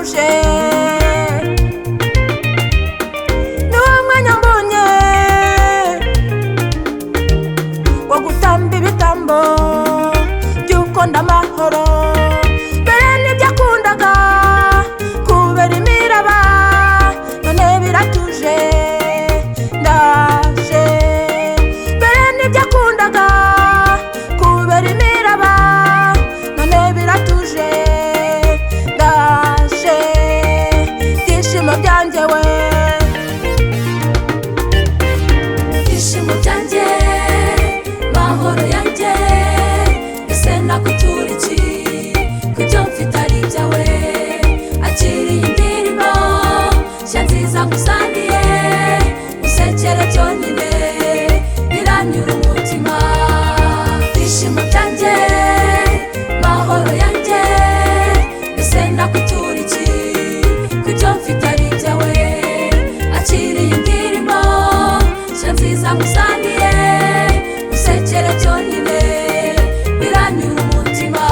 biratuje niwo mwanya mbonye wo gutamba ibitambo by'uko ndamahoro mbere n'ibyakundaga kubera imiraba none biratuje ndaje mbere n'ibyakundaga kubera imiraba none biratuje ndaje byishimo byanjye we byishimo byanjye mahoro yanjye ese nakutura iki kubyo mfite ari ibyawe akiriye indirimbo nshya nziza ngusangiye usekere byonyine biranyura umutima byishimo byanjye mahoro yanjye ese nakutura iki kubyo mfite ari ibyawe akiriye indirimbo nshya nziza ngusangiye usekere byonyine biranyura umutima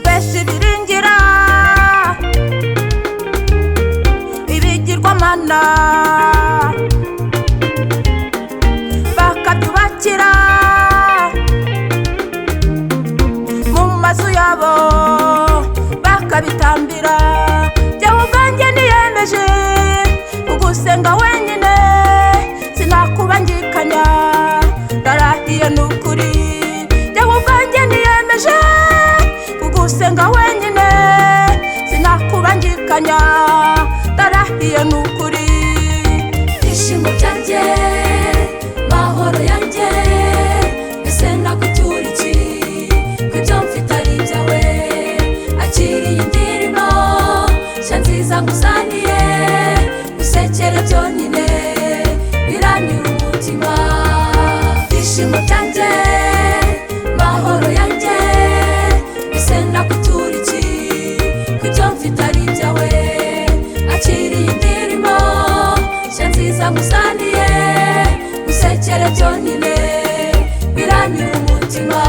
benshi biringira ibigirwamana bakabyubakira mu mazu yabo bakabitambira jyewe ubwanjye niyemeje kugusenga wenyine sinakubangikanya ndarahiye n'ukuri jyewe ubwanjye niyemeje kugusenga wenyine sinakubangikanya ndarahiye n'ukuri byishimo byanjye mahoro yanjye ese nakutura iki kubyo mfite ari ibyawe akiriye indirimbo nshya nziza ngusangiye usekere byonyine biranyura umutima byishimo byanjye mahoro yanjye ese nakutura iki kubyo mfite ari ibyawe akiriye indirimbo nshya nziza ngusangiye usekere byonyine biranyura umutima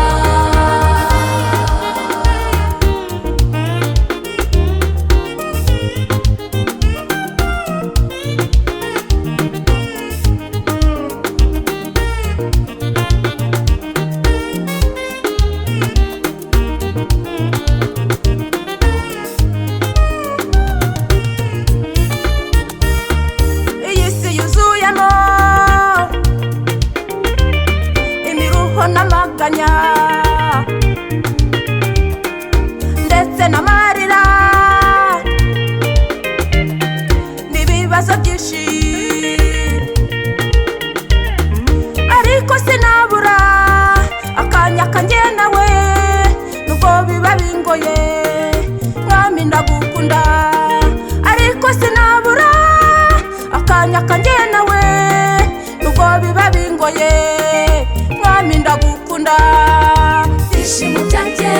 iyi si yuzuyemo imiruho n'amaganya ndetse n'amarira n'ibibazo byinshi ariko sinabura akanya kanjye nawe nubwo biba bingoye mwami ndagukunda ariko sinabura akanya kanjye nawe nubwo biba bingoye mwami ndagukunda byishimo byanjye